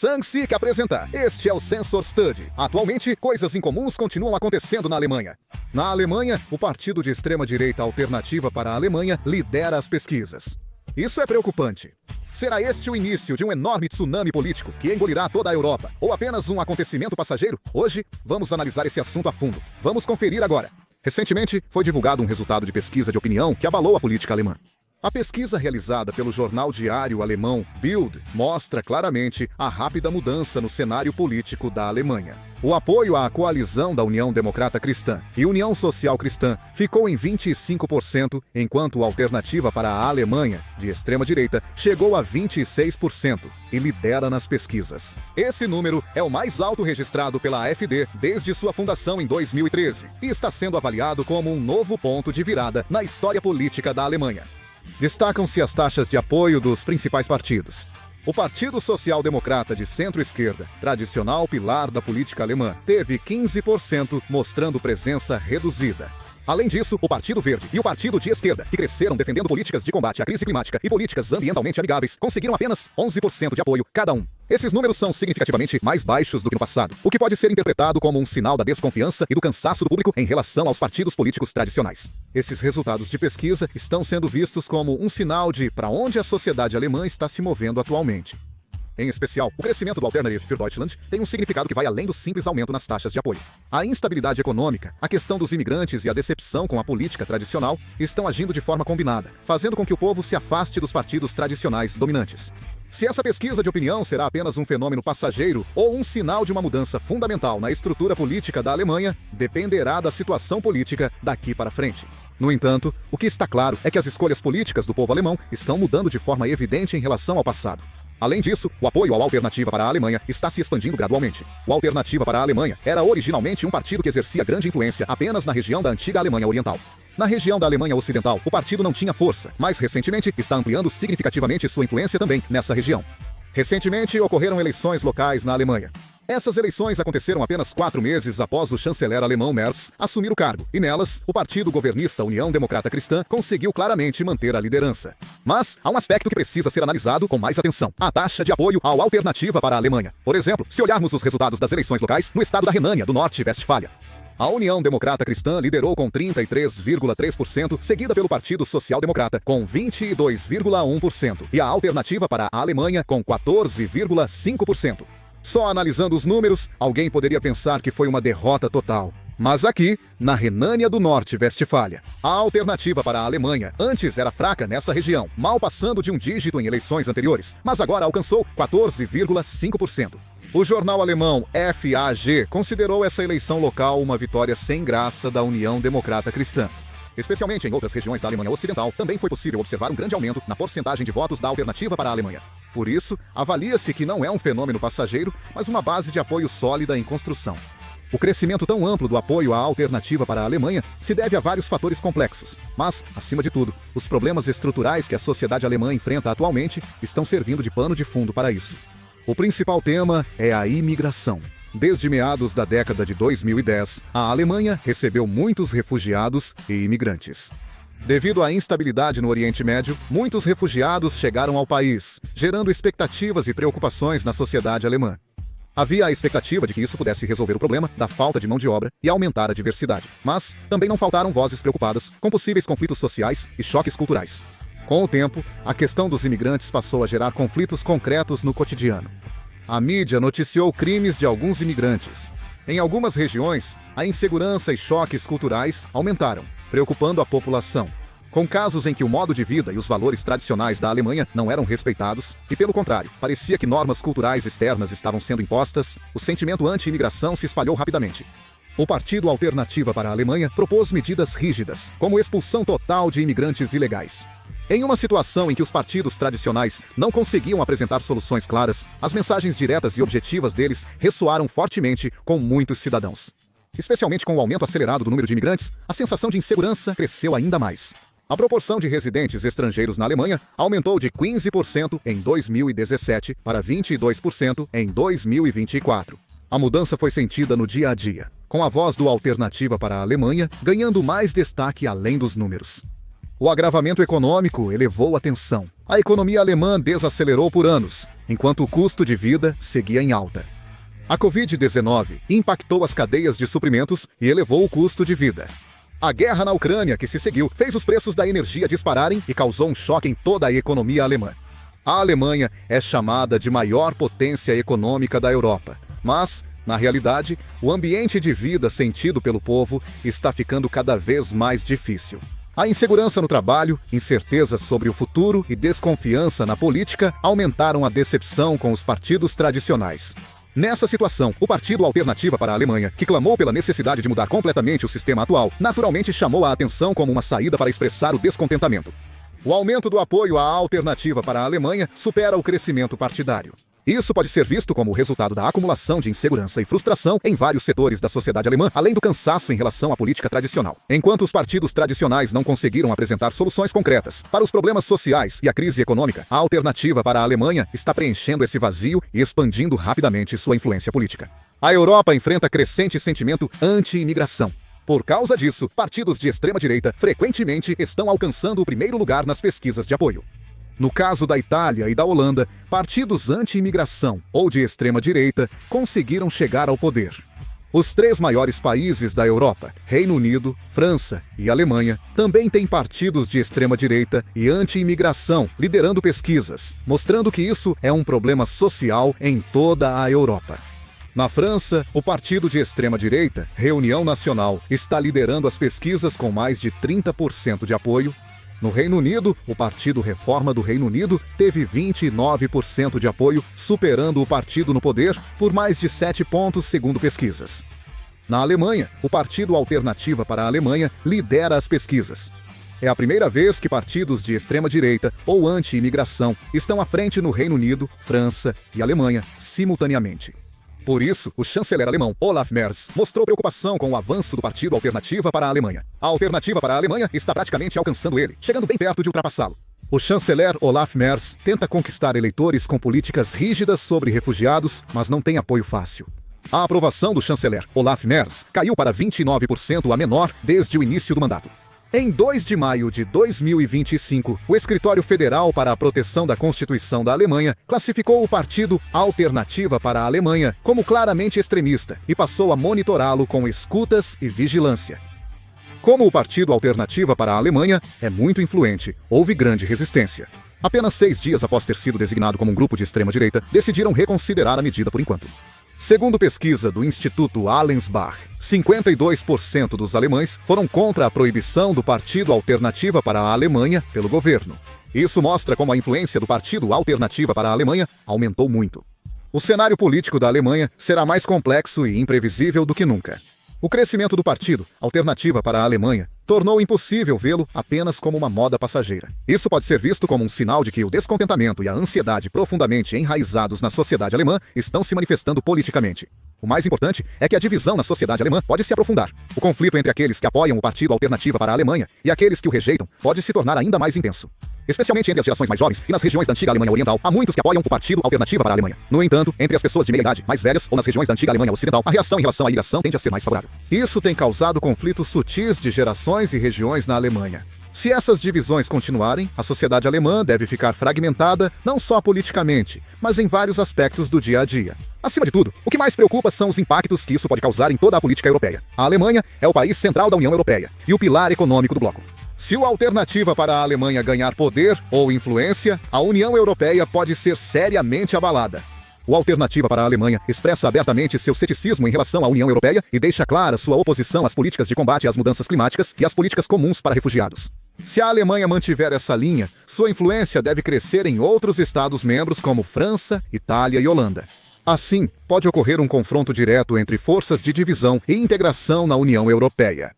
Sang-se apresenta. Este é o Sensor Study. Atualmente, coisas incomuns continuam acontecendo na Alemanha. Na Alemanha, o partido de extrema-direita Alternativa para a Alemanha lidera as pesquisas. Isso é preocupante. Será este o início de um enorme tsunami político que engolirá toda a Europa? Ou apenas um acontecimento passageiro? Hoje, vamos analisar esse assunto a fundo. Vamos conferir agora. Recentemente, foi divulgado um resultado de pesquisa de opinião que abalou a política alemã. A pesquisa realizada pelo jornal diário alemão Bild mostra claramente a rápida mudança no cenário político da Alemanha. O apoio à coalizão da União Democrata Cristã e União Social Cristã ficou em 25%, enquanto a Alternativa para a Alemanha, de extrema-direita, chegou a 26% e lidera nas pesquisas. Esse número é o mais alto registrado pela AfD desde sua fundação em 2013 e está sendo avaliado como um novo ponto de virada na história política da Alemanha. Destacam-se as taxas de apoio dos principais partidos. O Partido Social Democrata de centro-esquerda, tradicional pilar da política alemã, teve 15%, mostrando presença reduzida. Além disso, o Partido Verde e o Partido de Esquerda, que cresceram defendendo políticas de combate à crise climática e políticas ambientalmente amigáveis, conseguiram apenas 11% de apoio cada um. Esses números são significativamente mais baixos do que no passado, o que pode ser interpretado como um sinal da desconfiança e do cansaço do público em relação aos partidos políticos tradicionais. Esses resultados de pesquisa estão sendo vistos como um sinal de para onde a sociedade alemã está se movendo atualmente. Em especial, o crescimento do Alternative für Deutschland tem um significado que vai além do simples aumento nas taxas de apoio. A instabilidade econômica, a questão dos imigrantes e a decepção com a política tradicional estão agindo de forma combinada, fazendo com que o povo se afaste dos partidos tradicionais dominantes. Se essa pesquisa de opinião será apenas um fenômeno passageiro ou um sinal de uma mudança fundamental na estrutura política da Alemanha, dependerá da situação política daqui para frente. No entanto, o que está claro é que as escolhas políticas do povo alemão estão mudando de forma evidente em relação ao passado. Além disso, o apoio ao Alternativa para a Alemanha está se expandindo gradualmente. O Alternativa para a Alemanha era originalmente um partido que exercia grande influência apenas na região da antiga Alemanha Oriental. Na região da Alemanha Ocidental, o partido não tinha força, mas recentemente está ampliando significativamente sua influência também nessa região. Recentemente ocorreram eleições locais na Alemanha. Essas eleições aconteceram apenas 4 meses após o chanceler alemão Merz assumir o cargo, e nelas, o partido governista União Democrata Cristã conseguiu claramente manter a liderança. Mas há um aspecto que precisa ser analisado com mais atenção: a taxa de apoio ao Alternativa para a Alemanha. Por exemplo, se olharmos os resultados das eleições locais no estado da Renânia do Norte-Westfália. A União Democrata Cristã liderou com 33,3%, seguida pelo Partido Social Democrata com 22,1% e a Alternativa para a Alemanha com 14,5%. Só analisando os números, alguém poderia pensar que foi uma derrota total. Mas aqui, na Renânia do Norte-Westfália, a Alternativa para a Alemanha antes era fraca nessa região, mal passando de um dígito em eleições anteriores, mas agora alcançou 14,5%. O jornal alemão FAG considerou essa eleição local uma vitória sem graça da União Democrata Cristã. Especialmente em outras regiões da Alemanha Ocidental, também foi possível observar um grande aumento na porcentagem de votos da Alternativa para a Alemanha. Por isso, avalia-se que não é um fenômeno passageiro, mas uma base de apoio sólida em construção. O crescimento tão amplo do apoio à Alternativa para a Alemanha se deve a vários fatores complexos, mas, acima de tudo, os problemas estruturais que a sociedade alemã enfrenta atualmente estão servindo de pano de fundo para isso. O principal tema é a imigração. Desde meados da década de 2010, a Alemanha recebeu muitos refugiados e imigrantes. Devido à instabilidade no Oriente Médio, muitos refugiados chegaram ao país, gerando expectativas e preocupações na sociedade alemã. Havia a expectativa de que isso pudesse resolver o problema da falta de mão de obra e aumentar a diversidade. Mas também não faltaram vozes preocupadas com possíveis conflitos sociais e choques culturais. Com o tempo, a questão dos imigrantes passou a gerar conflitos concretos no cotidiano. A mídia noticiou crimes de alguns imigrantes. Em algumas regiões, a insegurança e choques culturais aumentaram, preocupando a população, com casos em que o modo de vida e os valores tradicionais da Alemanha não eram respeitados, e pelo contrário, parecia que normas culturais externas estavam sendo impostas, o sentimento anti-imigração se espalhou rapidamente. O Partido Alternativa para a Alemanha propôs medidas rígidas, como expulsão total de imigrantes ilegais. Em uma situação em que os partidos tradicionais não conseguiam apresentar soluções claras, as mensagens diretas e objetivas deles ressoaram fortemente com muitos cidadãos. Especialmente com o aumento acelerado do número de imigrantes, a sensação de insegurança cresceu ainda mais. A proporção de residentes estrangeiros na Alemanha aumentou de 15% em 2017 para 22% em 2024. A mudança foi sentida no dia a dia, com a voz do Alternativa para a Alemanha ganhando mais destaque além dos números. O agravamento econômico elevou a tensão. A economia alemã desacelerou por anos, enquanto o custo de vida seguia em alta. A Covid-19 impactou as cadeias de suprimentos e elevou o custo de vida. A guerra na Ucrânia que se seguiu fez os preços da energia dispararem e causou um choque em toda a economia alemã. A Alemanha é chamada de maior potência econômica da Europa, mas, na realidade, o ambiente de vida sentido pelo povo está ficando cada vez mais difícil. A insegurança no trabalho, incerteza sobre o futuro e desconfiança na política aumentaram a decepção com os partidos tradicionais. Nessa situação, o Partido Alternativa para a Alemanha, que clamou pela necessidade de mudar completamente o sistema atual, naturalmente chamou a atenção como uma saída para expressar o descontentamento. O aumento do apoio à Alternativa para a Alemanha supera o crescimento partidário. Isso pode ser visto como o resultado da acumulação de insegurança e frustração em vários setores da sociedade alemã, além do cansaço em relação à política tradicional. Enquanto os partidos tradicionais não conseguiram apresentar soluções concretas para os problemas sociais e a crise econômica, a Alternativa para a Alemanha está preenchendo esse vazio e expandindo rapidamente sua influência política. A Europa enfrenta crescente sentimento anti-imigração. Por causa disso, partidos de extrema-direita frequentemente estão alcançando o primeiro lugar nas pesquisas de apoio. No caso da Itália e da Holanda, partidos anti-imigração ou de extrema-direita conseguiram chegar ao poder. Os 3 maiores países da Europa, Reino Unido, França e Alemanha, também têm partidos de extrema-direita e anti-imigração liderando pesquisas, mostrando que isso é um problema social em toda a Europa. Na França, o partido de extrema-direita, Reunião Nacional, está liderando as pesquisas com mais de 30% de apoio. No Reino Unido, o Partido Reforma do Reino Unido teve 29% de apoio, superando o partido no poder por mais de 7 pontos, segundo pesquisas. Na Alemanha, o Partido Alternativa para a Alemanha lidera as pesquisas. É a primeira vez que partidos de extrema-direita ou anti-imigração estão à frente no Reino Unido, França e Alemanha simultaneamente. Por isso, o chanceler alemão Olaf Merz mostrou preocupação com o avanço do Partido Alternativa para a Alemanha. A Alternativa para a Alemanha está praticamente alcançando ele, chegando bem perto de ultrapassá-lo. O chanceler Olaf Merz tenta conquistar eleitores com políticas rígidas sobre refugiados, mas não tem apoio fácil. A aprovação do chanceler Olaf Merz caiu para 29%, a menor desde o início do mandato. Em 2 de maio de 2025, o Escritório Federal para a Proteção da Constituição da Alemanha classificou o Partido Alternativa para a Alemanha como claramente extremista e passou a monitorá-lo com escutas e vigilância. Como o Partido Alternativa para a Alemanha é muito influente, houve grande resistência. Apenas 6 dias após ter sido designado como um grupo de extrema-direita, decidiram reconsiderar a medida por enquanto. Segundo pesquisa do Instituto Allensbach, 52% dos alemães foram contra a proibição do Partido Alternativa para a Alemanha pelo governo. Isso mostra como a influência do Partido Alternativa para a Alemanha aumentou muito. O cenário político da Alemanha será mais complexo e imprevisível do que nunca. O crescimento do Partido Alternativa para a Alemanha tornou impossível vê-lo apenas como uma moda passageira. Isso pode ser visto como um sinal de que o descontentamento e a ansiedade profundamente enraizados na sociedade alemã estão se manifestando politicamente. O mais importante é que a divisão na sociedade alemã pode se aprofundar. O conflito entre aqueles que apoiam o Partido Alternativa para a Alemanha e aqueles que o rejeitam pode se tornar ainda mais intenso. Especialmente entre as gerações mais jovens e nas regiões da antiga Alemanha Oriental, há muitos que apoiam o Partido Alternativa para a Alemanha. No entanto, entre as pessoas de meia idade, mais velhas ou nas regiões da antiga Alemanha Ocidental, a reação em relação à imigração tende a ser mais favorável. Isso tem causado conflitos sutis de gerações e regiões na Alemanha. Se essas divisões continuarem, a sociedade alemã deve ficar fragmentada não só politicamente, mas em vários aspectos do dia a dia. Acima de tudo, o que mais preocupa são os impactos que isso pode causar em toda a política europeia. A Alemanha é o país central da União Europeia e o pilar econômico do bloco. Se a Alternativa para a Alemanha ganhar poder ou influência, a União Europeia pode ser seriamente abalada. O Alternativa para a Alemanha expressa abertamente seu ceticismo em relação à União Europeia e deixa clara sua oposição às políticas de combate às mudanças climáticas e às políticas comuns para refugiados. Se a Alemanha mantiver essa linha, sua influência deve crescer em outros Estados-membros como França, Itália e Holanda. Assim, pode ocorrer um confronto direto entre forças de divisão e integração na União Europeia.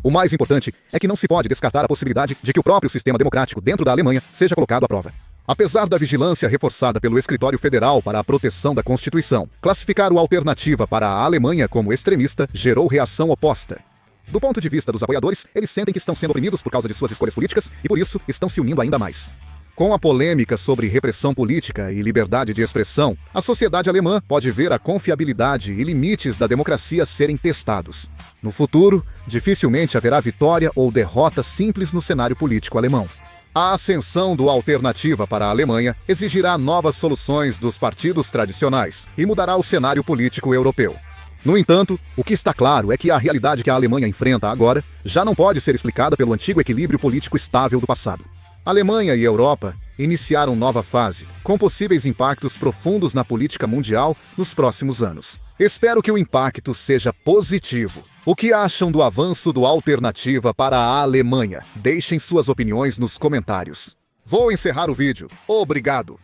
O mais importante é que não se pode descartar a possibilidade de que o próprio sistema democrático dentro da Alemanha seja colocado à prova. Apesar da vigilância reforçada pelo Escritório Federal para a Proteção da Constituição, classificar o Alternativa para a Alemanha como extremista gerou reação oposta. Do ponto de vista dos apoiadores, eles sentem que estão sendo oprimidos por causa de suas escolhas políticas e por isso estão se unindo ainda mais. Com a polêmica sobre repressão política e liberdade de expressão, a sociedade alemã pode ver a confiabilidade e limites da democracia serem testados. No futuro, dificilmente haverá vitória ou derrota simples no cenário político alemão. A ascensão do Alternativa para a Alemanha exigirá novas soluções dos partidos tradicionais e mudará o cenário político europeu. No entanto, o que está claro é que a realidade que a Alemanha enfrenta agora já não pode ser explicada pelo antigo equilíbrio político estável do passado. A Alemanha e a Europa iniciaram nova fase, com possíveis impactos profundos na política mundial nos próximos anos. Espero que o impacto seja positivo. O que acham do avanço do Alternativa para a Alemanha? Deixem suas opiniões nos comentários. Vou encerrar o vídeo. Obrigado!